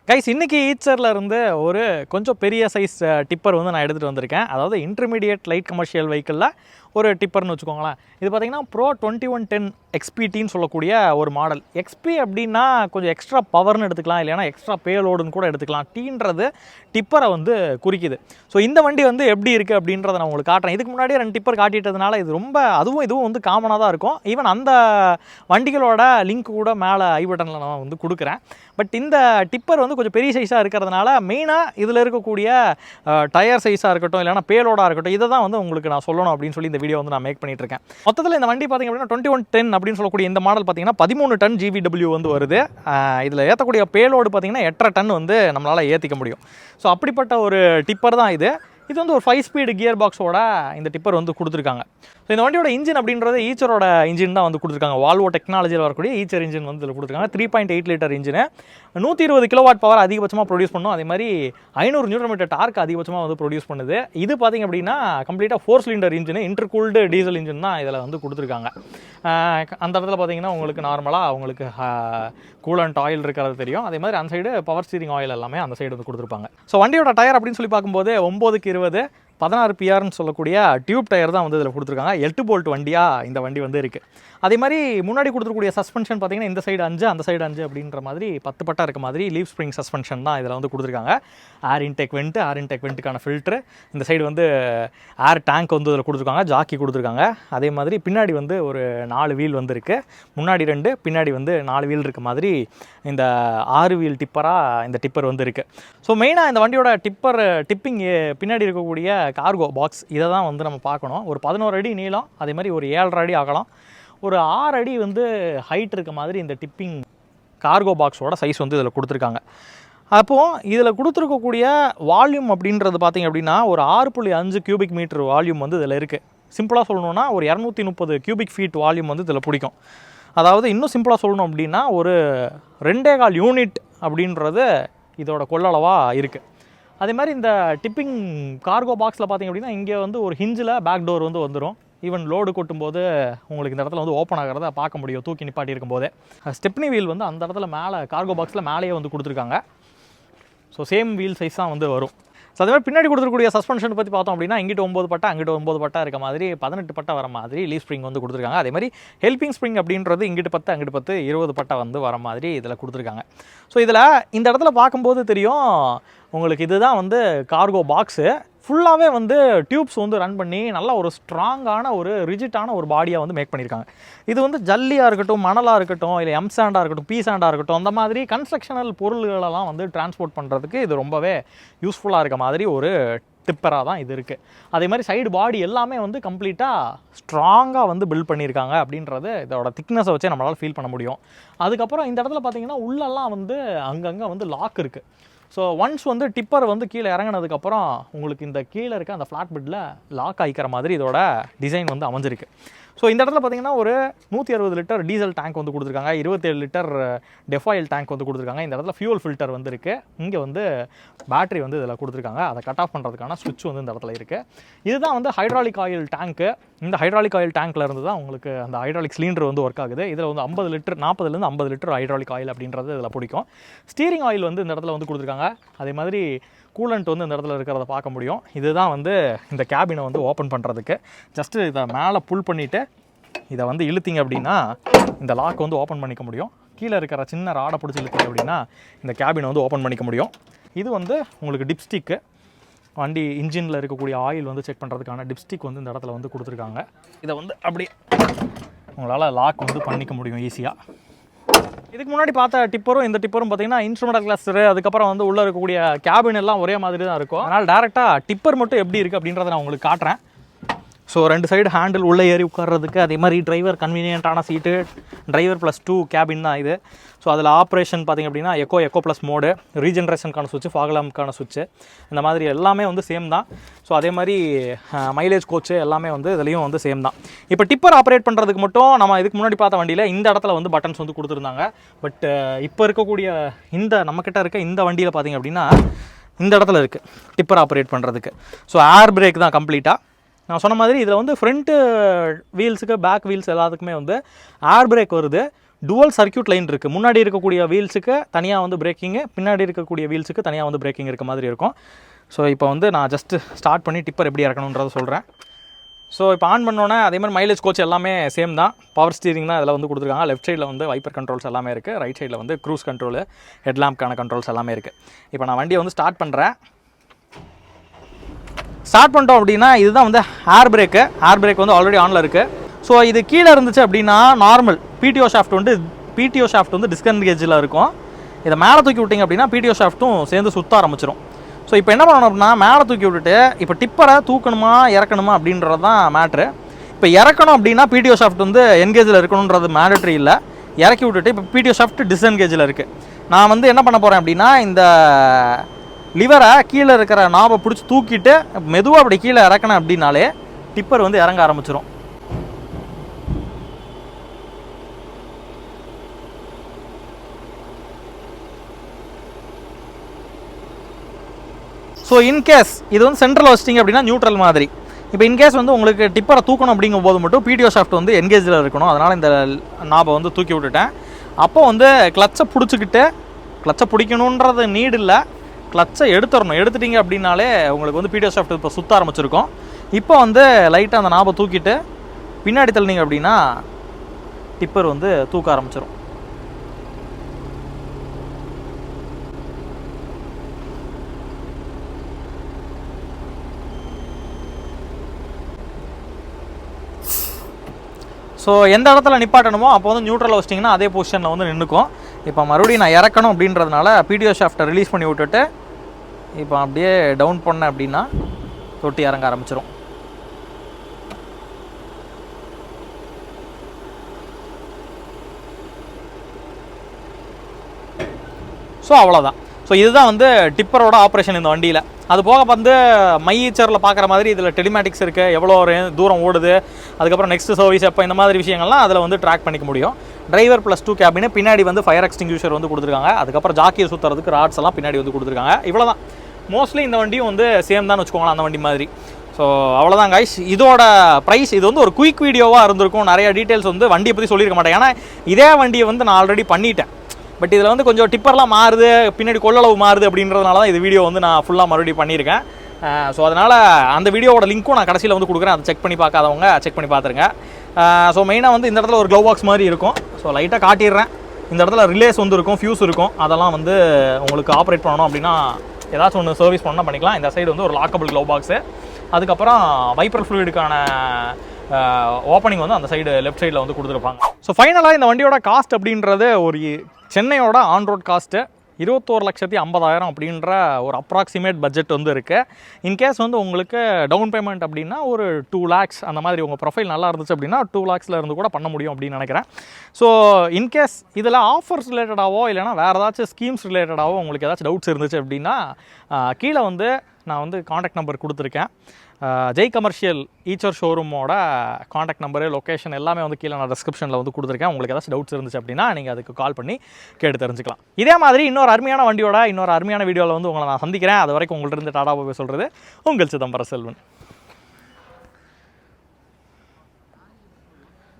Guys இன்னைக்கு ஈச்சரில் இருந்து ஒரு கொஞ்சம் பெரிய சைஸ் டிப்பர் வந்து நான் எடுத்துகிட்டு வந்திருக்கேன். அதாவது இன்டர்மீடியட் லைட் கமர்ஷியல் வெஹிக்கிளில் ஒரு டிப்பர்னு வச்சுக்கோங்களேன். இது பார்த்திங்கன்னா ப்ரோ 2110 XPTன்னு சொல்லக்கூடிய ஒரு மாடல். எக்ஸ்பி அப்படின்னா கொஞ்சம் எக்ஸ்ட்ரா பவர்னு எடுத்துக்கலாம், இல்லைனா எக்ஸ்ட்ரா பேலோடுன்னு கூட எடுத்துக்கலாம். டீன்றது டிப்பரை வந்து குறிக்குது. ஸோ இந்த வண்டி வந்து எப்படி இருக்குது அப்படின்றத நான் உங்களுக்கு காட்டுறேன். இதுக்கு முன்னாடியே 2 டிப்பர் காட்டிட்டதுனால இது ரொம்ப இதுவும் வந்து காமனாக தான் இருக்கும். ஈவன் அந்த வண்டிகளோட லிங்க் கூட மேலே ஐ பட்டனில் நான் வந்து கொடுக்குறேன். பட் இந்த டிப்பர் வந்து கொஞ்சம் பெரிய சைஸாக இருக்கிறதுனால மெயினாக இதில் இருக்கக்கூடிய டயர் சைஸாக இருக்கட்டும், இல்லைனா பேலோடாக இருக்கட்டும், இதை தான் வந்து உங்களுக்கு நான் சொல்லணும் அப்படின்னு சொல்லி இந்த வீடியோ வந்து நான் மேக் பண்ணிட்டு இருக்கேன். மொத்தத்தில் இந்த வண்டி பார்த்திங்க அப்படின்னா 2110 அப்படின்னு சொல்லக்கூடிய இந்த மாடல் பார்த்திங்கன்னா 13 டன் GVW வந்து வருது. இதில் ஏற்றக்கூடிய பேலோடு பார்த்திங்கன்னா 8.5 டன் வந்து நம்மளால் ஏற்றிக்க முடியும். ஸோ அப்படிப்பட்ட ஒரு டிப்பர் தான் இது. இது வந்து ஒரு 5 ஸ்பீடு கியர் பாக்ஸோட இந்த டிப்பர் வந்து கொடுத்துருக்காங்க. ஸோ இந்த வண்டியோட இன்ஜின் அப்படின்றது ஈச்சரோட இன்ஜின் தான் வந்து கொடுத்துருக்காங்க. வால்வோ டெக்னாலஜியில் வரக்கூடிய ஈச்சர் இன்ஜின் வந்து இதில் கொடுத்துருக்காங்க. 3.8 லிட்டர் இன்ஜின் 120 கிலோவாட் பவர் அதிகபட்சமாக ப்ரொடியூஸ் பண்ணும். அதே மாதிரி 500 நியூட்டன் மீட்டர் டார்க் அதிகபட்சமாக வந்து ப்ரொடியூஸ் பண்ணுது. இது பார்த்திங்க அப்படின்னா கம்ப்ளீட்டாக 4 சிலிண்டர் இன்ஜின், இன்டர்கூல்டு டீசல் இன்ஜின் தான் இதில் வந்து கொடுத்துருக்காங்க. அந்த இடத்துல பார்த்திங்கன்னா உங்களுக்கு நார்மலாக உங்களுக்கு கூலண்ட் ஆயில் இருக்கிறது தெரியும். அதே மாதிரி அந்த சைடு பவர் ஸ்டீரிங் ஆயில் எல்லாமே அந்த சைடு வந்து கொடுத்துருப்பாங்க. ஸோ வண்டியோட டயர் அப்படின்னு சொல்லி பார்க்கும்போது 9க்கு 20 16 PRன்னு சொல்லக்கூடிய டியூப் டயர் தான் வந்து இதில் கொடுத்துருக்காங்க. 8 போல்ட் வண்டியாக இந்த வண்டி வந்து இருக்குது. அதே மாதிரி முன்னாடி கொடுத்துருக்கூடிய சஸ்பென்ஷன் பார்த்திங்கன்னா இந்த சைடு 5 அந்த சைடு 5 அப்படின்ற மாதிரி 10 பட்டா இருக்க மாதிரி லீவ் ஸ்ப்ரிங் சஸ்பென்ஷன் தான் இதில் வந்து கொடுத்துருக்காங்க. ஏர் இன்டேக் வெண்ட்டுக்கான ஃபில்ட்ரு, இந்த சைடு வந்து ஏர் டேங்க் வந்து இதில் கொடுத்துருக்காங்க, ஜாக்கி கொடுத்துருக்காங்க. அதே மாதிரி பின்னாடி வந்து ஒரு 4 வீல் வந்து இருக்குது. முன்னாடி 2, பின்னாடி வந்து 4 வீல் இருக்க மாதிரி இந்த 6 வீல் டிப்பராக இந்த டிப்பர் வந்து இருக்குது. ஸோ மெயினாக இந்த வண்டியோட டிப்பிங் பின்னாடி இருக்கக்கூடிய கார்கோ பாக்ஸ் இதை தான் வந்து நம்ம பார்க்கணும். ஒரு 11 அடி நீளம், அதே மாதிரி ஒரு 7.5 அடி அகலம், ஒரு 6 அடி வந்து ஹைட் இருக்க மாதிரி இந்த டிப்பிங் கார்கோ பாக்ஸோட சைஸ் வந்து இதில் கொடுத்துருக்காங்க. அப்போது இதில் கொடுத்துருக்கக்கூடிய வால்யூம் அப்படின்றது பார்த்திங்க அப்படின்னா ஒரு 6.5 கியூபிக் மீட்டர் வால்யூம் வந்து இதில் இருக்குது. சிம்பிளாக சொல்லணுன்னா ஒரு 230 கியூபிக் ஃபீட் வால்யூம் வந்து இதில் பிடிக்கும். அதாவது இன்னும் சிம்பிளாக சொல்லணும் அப்படின்னா ஒரு 2.25 யூனிட் அப்படின்றது இதோட கொள்ளளவாக இருக்குது. அதே மாதிரி இந்த டிப்பிங் கார்கோ பாக்ஸில் பார்த்திங்க அப்படின்னா இங்கே வந்து ஒரு ஹிஞ்சில் பேக் டோர் வந்து வந்துடும். ஈவன் லோடு கொட்டும்போது உங்களுக்கு இந்த இடத்துல வந்து ஓப்பன் ஆகிறத பார்க்க முடியும் தூக்கி நிப்பாட்டி இருக்கும்போது. ஸ்டெப்னி வீல் வந்து அந்த இடத்துல மேலே கார்கோ பாக்ஸில் மேலேயே வந்து கொடுத்துருக்காங்க. ஸோ சேம் வீல் சைஸ் தான் வந்து வரும். ஸோ அதே மாதிரி பின்னாடி கொடுத்துருக்கூடிய சஸ்பென்ஷன் பற்றி பார்த்தோம் அப்படின்னா இங்கிட்ட 9 பட்டா அங்கிட்ட 9 பட்டா இருக்க மாதிரி 18 பட்டா வர மாதிரி லீவ் ஸ்ப்ரிங் வந்து கொடுத்துருக்காங்க. அதே மாதிரி ஹெல்பிங் ஸ்ப்ரிங் அப்படின்றது இங்கிட்டு 10 அங்கிட்டு 10 20 பட்டா வந்து வர மாதிரி இதில் கொடுத்துருக்காங்க. ஸோ இதில் இந்த இடத்துல பார்க்கும்போது தெரியும் உங்களுக்கு இதுதான் வந்து கார்கோ பாக்ஸு. ஃபுல்லாகவே வந்து டியூப்ஸ் வந்து ரன் பண்ணி நல்லா ஒரு ஸ்ட்ராங்கான ஒரு ரிஜிட்டான ஒரு பாடியாக வந்து மேக் பண்ணியிருக்காங்க. இது வந்து ஜல்லியாக இருக்கட்டும், மணலாக இருக்கட்டும், இல்லை எம்சாண்டாக இருக்கட்டும், பீசாண்டாக இருக்கட்டும், அந்த மாதிரி கன்ஸ்ட்ரக்ஷனல் பொருள்களெல்லாம் வந்து டிரான்ஸ்போர்ட் பண்ணுறதுக்கு இது ரொம்பவே யூஸ்ஃபுல்லாக இருக்க மாதிரி ஒரு டிப்பராக தான் இது இருக்குது. அதே மாதிரி சைடு பாடி எல்லாமே வந்து கம்ப்ளீட்டாக ஸ்ட்ராங்காக வந்து பில்ட் பண்ணியிருக்காங்க அப்படின்றது இதோட திக்னஸை வச்சே நம்மளால் ஃபீல் பண்ண முடியும். அதுக்கப்புறம் இந்த இடத்துல பார்த்திங்கன்னா உள்ளெல்லாம் வந்து அங்கங்கே வந்து லாக் இருக்குது. ஸோ ஒன்ஸ் வந்து டிப்பர் வந்து கீழே இறங்கினதுக்கப்புறம் உங்களுக்கு இந்த கீழே இருக்க அந்த ஃப்ளாட் பெட்டில் லாக் ஆகிக்கிற மாதிரி இதோட டிசைன் வந்து அமைஞ்சிருக்கு. ஸோ இந்த இடத்துல பார்த்திங்கன்னா ஒரு 160 லிட்டர் டீசல் டேங்க் வந்து கொடுத்துருக்காங்க, 27 லிட்டர் டெஃபாயில் டேங்க் வந்து கொடுத்துருக்காங்க. இந்த இடத்துல ஃபியூல் ஃபில்டர் வந்து இருக்குது. இங்கே வந்து பேட்டரி வந்து இதில் கொடுத்துருக்காங்க. அதை கட் ஆஃப் பண்ணுறதுக்கான ஸ்விட்ச் வந்து இந்த இடத்துல இருக்குது. இதுதான் வந்து ஹைட்ராலிக் ஆயில் டேங்க்கு. இந்த ஹைட்ராலிக் ஆயில் டேங்க்கில் இருந்து தான் உங்களுக்கு அந்த ஹைட்ராலிக் சிலிண்டர் வந்து ஒர்க் ஆகுது. இதில் வந்து 50 லிட்டர் 40லேருந்து 50 லிட்டர் ஹைட்ராலிக் ஆயில் அப்படின்றது இதில் பிடிக்கும். ஸ்டீரிங் ஆயில் வந்து இந்த இடத்துல வந்து கொடுத்துருக்காங்க. அதே மாதிரி கூலண்ட் வந்து இந்த இடத்துல இருக்கிறத பார்க்க முடியும். இதுதான் வந்து இந்த கேபினை வந்து ஓப்பன் பண்ணுறதுக்கு. ஜஸ்ட்டு இதை மேலே புல் பண்ணிவிட்டு இதை வந்து இழுத்திங்க அப்படின்னா இந்த லாக் வந்து ஓப்பன் பண்ணிக்க முடியும். கீழே இருக்கிற சின்ன ராடை பிடிச்சி இழுத்திங்க அப்படின்னா இந்த கேபினை வந்து ஓப்பன் பண்ணிக்க முடியும். இது வந்து உங்களுக்கு டிப்ஸ்டிக்கு, வண்டி இன்ஜினில் இருக்கக்கூடிய ஆயில் வந்து செக் பண்ணுறதுக்கான டிப்ஸ்டிக் வந்து இந்த இடத்துல வந்து கொடுத்துருக்காங்க. இதை வந்து அப்படியே உங்களால் லாக் வந்து பண்ணிக்க முடியும் ஈஸியாக. இதுக்கு முன்னாடி பார்த்த டிப்பரும் இந்த டிப்பரும் பார்த்தீங்கன்னா இன்ஸ்ட்ருமெண்டல் கிளஸ்டரு, அதுக்கப்புறம் வந்து உள்ளே இருக்கக்கூடிய கேபின் எல்லாம் ஒரே மாதிரி தான் இருக்கும். அதனால் டேரெக்டாக டிப்பர் மட்டும் எப்படி இருக்குது அப்படின்றத நான் உங்களுக்கு காட்டுறேன். ஸோ 2 சைடு ஹேண்டில் உள்ளே ஏறி உட்கார்றதுக்கு, அதே மாதிரி டிரைவர் கன்வீனியன்ட்டான சீட்டு, டிரைவர் +2 கேபின் தான் இது. ஸோ அதில் ஆப்ரேஷன் பார்த்திங்க அப்படின்னா எக்கோ ப்ளஸ் மோடு, ரீஜென்ரேஷனுக்கான சுவிட்சு, ஃபாகலாமுக்கான சுவிட்சு, இந்த மாதிரி எல்லாமே வந்து சேம் தான். ஸோ அதே மாதிரி மைலேஜ் கோச்சு எல்லாமே வந்து இதுலேயும் வந்து சேம் தான். இப்போ டிப்பர் ஆப்ரேட் பண்ணுறதுக்கு மட்டும் நம்ம இதுக்கு முன்னாடி பார்த்த வண்டியில் இந்த இடத்துல வந்து பட்டன்ஸ் வந்து கொடுத்துருந்தாங்க. பட் இப்போ இருக்கக்கூடிய இந்த நம்மக்கிட்ட இருக்க இந்த வண்டியில் பார்த்திங்க அப்படின்னா இந்த இடத்துல இருக்குது டிப்பர் ஆப்ரேட் பண்ணுறதுக்கு. ஸோ ஏர் பிரேக் தான் கம்ப்ளீட்டாக. நான் சொன்ன மாதிரி இதில் வந்து ஃப்ரண்ட்டு வீல்ஸுக்கு பேக் வீல்ஸ் எல்லாத்துக்குமே வந்து ஏர் பிரேக் வருது. டுவல் சர்க்யூட் லைன் இருக்குது. முன்னாடி இருக்கக்கூடிய வீல்ஸுக்கு தனியாக வந்து பிரேக்கிங்கு, பின்னாடி இருக்கக்கூடிய வீல்ஸுக்கு தனியாக வந்து பிரேக்கிங் இருக்க மாதிரி இருக்கும். ஸோ இப்போ வந்து நான் ஜஸ்ட்டு ஸ்டார்ட் பண்ணி டிப்பர் எப்படி இறக்கணுன்றதை சொல்கிறேன். ஸோ இப்போ ஆன் பண்ணோன்னே அதே மாதிரி மைலேஜ் கோச் எல்லாமே சேம் தான். பவர் ஸ்டீரிங் தான் இதில் வந்து கொடுத்துருக்காங்க. லெஃப்ட் சைடில் வந்து வைப்பர் கண்ட்ரோல்ஸ் எல்லாமே இருக்குது. ரைட் சைடில் வந்து க்ரூஸ் கண்ட்ரோலு, ஹெட்லாம்ப்கான கண்ட்ரோல்ஸ் எல்லாமே இருக்குது. இப்போ நான் வண்டியை வந்து ஸ்டார்ட் பண்ணுறேன். ஸ்டார்ட் பண்ணிட்டோம் அப்படின்னா இதுதான் வந்து ஏர் பிரேக்கு. ஏர் பிரேக் வந்து ஆல்ரெடி ஆனில் இருக்குது. ஸோ இது கீழே இருந்துச்சு அப்படின்னா நார்மல் பிடிஓ ஷாஃப்ட் வந்து டிஸ்கன்கேஜில் இருக்கும். இதை மேலே தூக்கி விட்டிங்க அப்படின்னா பிடிஓ ஷாஃப்ட்டும் சேர்ந்து சுற்ற ஆரம்பிச்சிடும். ஸோ இப்போ என்ன பண்ணணும் அப்படின்னா மேலே தூக்கி விட்டுட்டு இப்போ டிப்பரை தூக்கணுமா இறக்கணுமா அப்படின்றது தான் மேட்ரு. இப்போ இறக்கணும் அப்படின்னா பிடிஓ ஷாஃப்ட் வந்து என்கேஜில் இருக்கணுன்றது மேண்டட்ரி இல்லை. இறக்கி விட்டுட்டு இப்போ பிடிஓ ஷாஃப்ட் டிஸ்என்கேஜில் இருக்குது. நான் வந்து என்ன பண்ண போகிறேன் அப்படின்னா இந்த லிவரை கீழே இருக்கிற நாபை பிடிச்சி தூக்கிட்டு மெதுவாக அப்படி கீழே இறக்கணும் அப்படின்னாலே டிப்பர் வந்து இறங்க ஆரம்பிச்சிடும். ஸோ இன்கேஸ் இது வந்து சென்ட்ரல் வச்சிட்டிங்க அப்படின்னா நியூட்ரல் மாதிரி. இப்போ இன்கேஸ் வந்து உங்களுக்கு டிப்பரை தூக்கணும் அப்படிங்கும் போது மட்டும் பிடிஓ ஷாஃப்ட் வந்து என்கேஜில் இருக்கணும். அதனால் இந்த நாபை வந்து தூக்கி விட்டுட்டேன். அப்போ வந்து கிளச்சை பிடிச்சிக்கிட்டு, கிளச்சை பிடிக்கணுன்றது நீடு இல்லை, கிளச்சை எடுத்துட்டிங்க அப்படின்னாலே உங்களுக்கு வந்து பிடிஓ ஷாஃப்ட் இப்போ சுற்ற ஆரம்பிச்சிருக்கும். இப்போ வந்து லைட்டாக அந்த நாபை தூக்கிட்டு பின்னாடி தள்ளினீங்க அப்படின்னா டிப்பர் வந்து தூக்க ஆரம்பிச்சிடும். ஸோ எந்த இடத்துல நிப்பாட்டணுமோ அப்போ வந்து நியூட்ரல் வச்சிட்டிங்கன்னா அதே பொசிஷனில் வந்து நின்றுக்கும். இப்போ மறுபடியும் நான் இறக்கணும் அப்படின்றதுனால பிடிஓ ஷாஃப்ட்டை ரிலீஸ் பண்ணி விட்டுட்டு இப்போ அப்படியே டவுன் பண்ணேன் அப்படின்னா தொட்டி இறங்க ஆரம்பிச்சிடும். ஸோ அவ்வளோதான். ஸோ இதுதான் வந்து டிப்பரோட ஆப்ரேஷன் இந்த வண்டியில். அது போக வந்து மைச்சரில் பார்க்குற மாதிரி இதில் டெலிமேட்டிக்ஸ் இருக்குது, எவ்வளோ தூரம் ஓடுது, அதுக்கப்புறம் நெக்ஸ்ட் சர்வீஸ் எப்போ, இந்த மாதிரி விஷயங்கள்லாம் அதில் வந்து ட்ராக் பண்ணிக்க முடியும். டிரைவர் +2 கேபின், பின்னாடி வந்து ஃபயர் எக்ஸ்டிங்யூஷர் வந்து கொடுத்துருக்காங்க. அதுக்கப்புறம் ஜாக்கியை சுற்றுறதுக்கு ராட்ஸ் எல்லாம் பின்னாடி வந்து கொடுத்துருக்காங்க. இவ்வளோ தான். மோஸ்ட்லி இந்த வண்டியும் வந்து சேம் தான் வச்சுக்கோங்களேன் அந்த வண்டி மாதிரி. ஸோ அவ்வளோதான் கைஸ். இதோட ப்ரைஸ் இது வந்து ஒரு குயிக் வீடியோவாக இருந்திருக்கும். நிறைய டீட்டெயில்ஸ் வந்து வண்டியை பற்றி சொல்லியிருக்க மாட்டேன். ஏன்னா இதே வண்டியை வந்து நான் ஆல்ரெடி பண்ணிட்டேன். பட் இதில் வந்து கொஞ்சம் டிப்பர்லாம் மாறுது, பின்னாடி கொள்ளளவு மாறுது அப்படின்றதுனால தான் இது வீடியோ வந்து நான் ஃபுல்லாக மறுபடியும் பண்ணியிருக்கேன். ஸோ அதனால் அந்த வீடியோவோட லிங்க்கும் நான் கடைசியில் வந்து கொடுக்குறேன். அதை செக் பண்ணி பார்க்காதவங்க செக் பண்ணி பார்த்துருங்க. ஸோ மெயினாக வந்து இந்த இடத்துல ஒரு க்ளவ் பாக்ஸ் மாதிரி இருக்கும். ஸோ லைட்டாக காட்டிடுறேன். இந்த இடத்துல ரிலேஸ் வந்து இருக்கும், ஃபியூஸ் இருக்கும். அதெல்லாம் வந்து உங்களுக்கு ஆப்ரேட் பண்ணணும் அப்படின்னா ஏதாச்சும் ஒன்று சர்வீஸ் பண்ணால் பண்ணிக்கலாம். இந்த சைடு வந்து ஒரு லாக்கபிள் க்ளவ் பாக்ஸு, அதுக்கப்புறம் வைப்பர் ஃப்ளூயிடுக்கான ஓப்பனிங் வந்து அந்த சைடு லெஃப்ட் சைடில் வந்து கொடுத்துருப்பாங்க. ஸோ ஃபைனலாக இந்த வண்டியோட காஸ்ட் அப்படின்றது ஒரு சென்னையோட ஆன் ரோட் காஸ்ட்டு 21,50,000 அப்படின்ற ஒரு அப்ராக்சிமேட் பட்ஜெட் வந்து இருக்குது. இன்கேஸ் வந்து உங்களுக்கு டவுன் பேமெண்ட் அப்படின்னா ஒரு 2 lakhs அந்த மாதிரி உங்கள் ப்ரொஃபைல் நல்லா இருந்துச்சு அப்படின்னா 2 lakhsல இருந்து கூட பண்ண முடியும் அப்படின்னு நினைக்கிறேன். ஸோ இன்கேஸ் இதில் ஆஃபர்ஸ் ரிலேட்டடாவோ இல்லைனா வேறு ஏதாச்சும் ஸ்கீம்ஸ் ரிலேட்டடாவோ உங்களுக்கு ஏதாச்சும் டவுட்ஸ் இருந்துச்சு அப்படின்னா கீழே வந்து நான் வந்து காண்டாக்ட் நம்பர் கொடுத்துருக்கேன். ஜெய் கமர்ஷியல் ஈச்சர் ஷோரூமோட காண்டாக்ட் நம்பரு, லொக்கேஷன் எல்லாமே வந்து கீழே நான் டிஸ்கிரிப்ஷனில் வந்து கொடுத்துருக்கேன். உங்களுக்கு ஏதாச்சும் டவுட்ஸ் இருந்துச்சு அப்படின்னா நீங்கள் அதுக்கு கால் பண்ணி கேட்டு தெரிஞ்சுக்கலாம். இதே மாதிரி இன்னொரு அருமையான வண்டியோட இன்னொரு அருமையான வீடியோவில் வந்து உங்களை நான் சந்திக்கிறேன். அது வரைக்கும் உங்கள்கிட்ட இருந்து டாடா பாய் சொல்கிறது உங்கள் சிதம்பரம் செல்வன்.